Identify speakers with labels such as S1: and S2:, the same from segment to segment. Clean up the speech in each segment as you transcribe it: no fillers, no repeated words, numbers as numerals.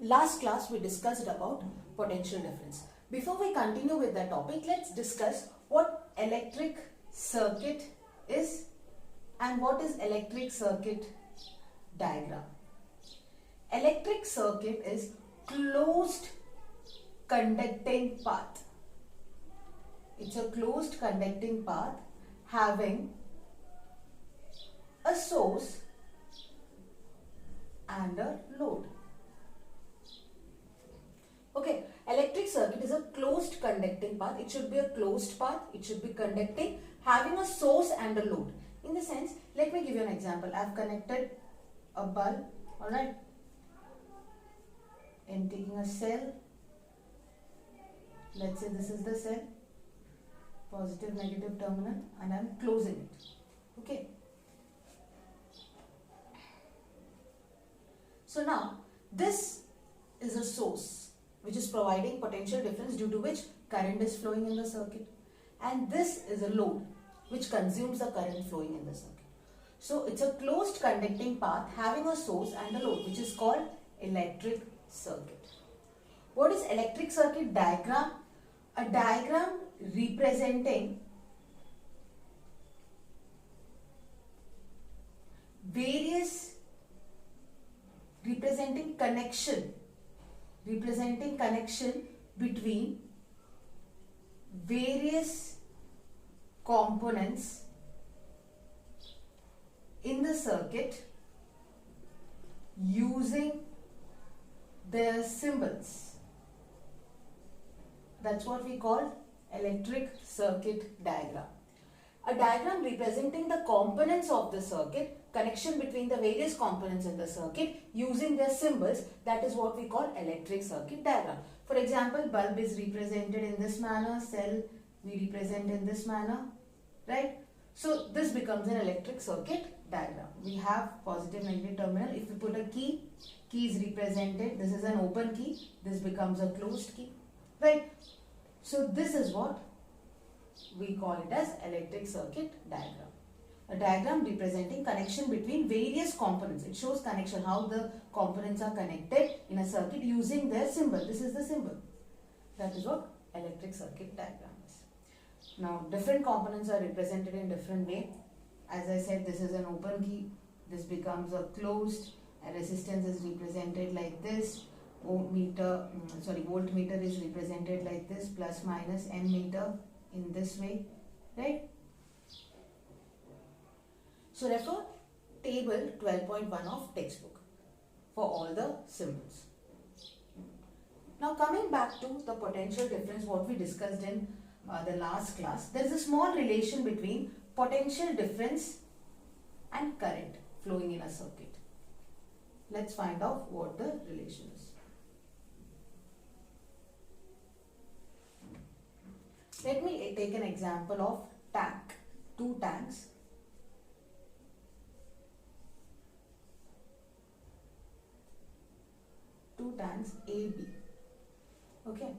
S1: Last class we discussed about potential difference. Before we continue with the topic, let's discuss what electric circuit is and what is electric circuit diagram. Electric circuit is closed conducting path. It's a closed conducting path having a source and a load. Okay, electric circuit is a closed conducting path. It should be a closed path. It should be conducting, having a source and a load. In the sense, let me give you an example. I have connected a bulb, alright. I am taking a cell. Let's say this is the cell, positive, negative terminal, and I am closing it. Okay. So now, this is a source which is providing potential difference due to which current is flowing in the circuit, and this is a load which consumes the current flowing in the circuit. So it's a closed conducting path having a source and a load, which is called electric circuit. What is electric circuit diagram? A diagram representing connection between various components in the circuit using their symbols. That's what we call electric circuit diagram. A diagram representing the components of the circuit, connection between the various components in the circuit using their symbols, that is what we call electric circuit diagram. For example, bulb is represented in this manner, cell we represent in this manner, right? So this becomes an electric circuit diagram. We have positive, negative terminal. If we put a key, key is represented. This is an open key. This becomes a closed key, right? So this is what we call it as electric circuit diagram. A diagram representing connection between various components. It shows connection, how the components are connected in a circuit using their symbol. This is the symbol. That is what electric circuit diagram is. Now, different components are represented in different way. As I said, this is an open key. This becomes a closed. A resistance is represented like this. Voltmeter is represented like this. Plus minus ammeter in this way, right? So refer table 12.1 of textbook for all the symbols. Now coming back to the potential difference, what we discussed in the last class, there is a small relation between potential difference and current flowing in a circuit. Let's find out what the relation is. Let me take an example of tank, two tanks. Two tanks A, B. Okay.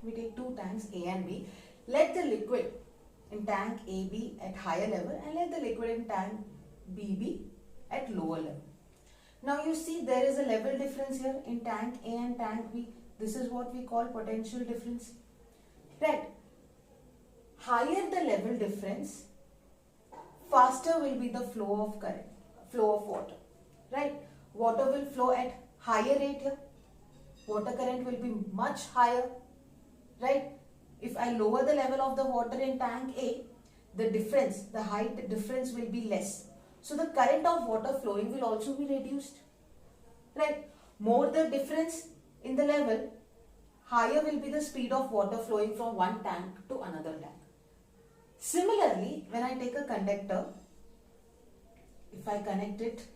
S1: We take two tanks A and B. Let the liquid in tank A be at higher level and let the liquid in tank B be at lower level. Now you see there is a level difference here in tank A and tank B. This is what we call potential difference. Right. Higher the level difference, faster will be the flow of current, flow of water. Right. Water will flow at higher rate here. Water current will be much higher. Right. If I lower the level of the water in tank A, the height difference will be less. So the current of water flowing will also be reduced. Right. More the difference in the level, higher will be the speed of water flowing from one tank to another tank. Similarly, when I take a conductor, if I connect it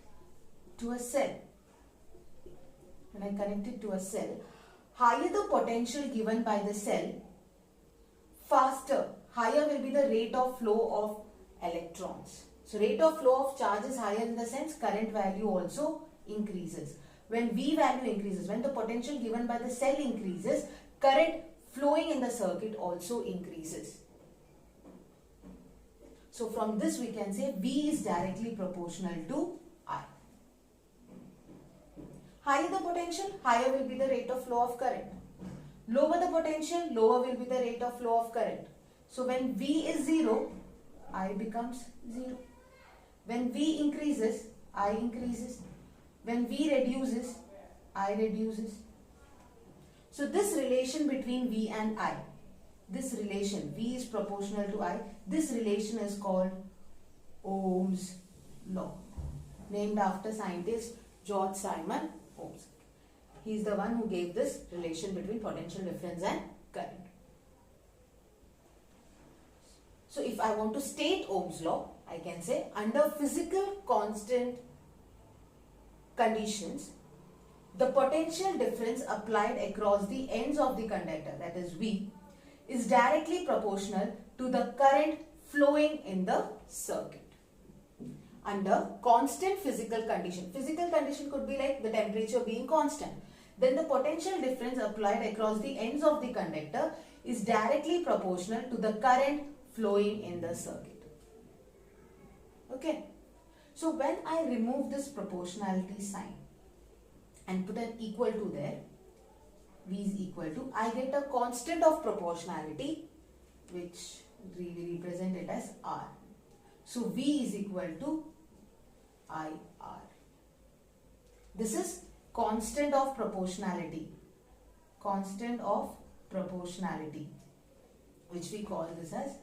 S1: to a cell, higher the potential given by the cell, faster, higher will be the rate of flow of electrons. So rate of flow of charge is higher in the sense current value also increases. When V value increases, when the potential given by the cell increases, current flowing in the circuit also increases. So from this we can say V is directly proportional to I. Higher the potential, higher will be the rate of flow of current. Lower the potential, lower will be the rate of flow of current. So when V is 0, I becomes 0. When V increases, I increases. When V reduces, I reduces. So this relation between V and I, this relation, V is proportional to I, this relation is called Ohm's law, named after scientist George Simon Ohms. He is the one who gave this relation between potential difference and current. So if I want to state Ohm's law, I can say under physical constant conditions, the potential difference applied across the ends of the conductor, that is V, is directly proportional to the current flowing in the circuit. Under constant physical condition could be like the temperature being constant. Then the potential difference applied across the ends of the conductor is directly proportional to the current flowing in the circuit. Okay. So when I remove this proportionality sign and put an equal to there, V is equal to, I get a constant of proportionality which we represent it as R. So V is equal to IR. This is constant of proportionality, which we call this as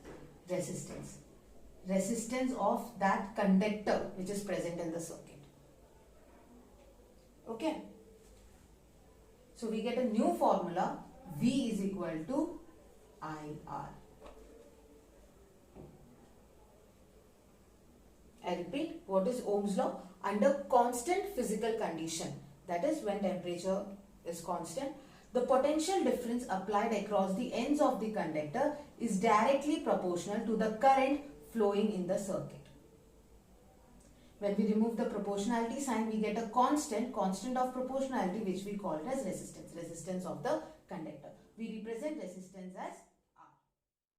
S1: resistance of that conductor which is present in the circuit. Okay. So we get a new formula, V is equal to IR. I repeat, what is Ohm's law? Under constant physical condition, that is when temperature is constant, the potential difference applied across the ends of the conductor is directly proportional to the current flowing in the circuit. When we remove the proportionality sign, we get a constant of proportionality which we call it as resistance of the conductor. We represent resistance as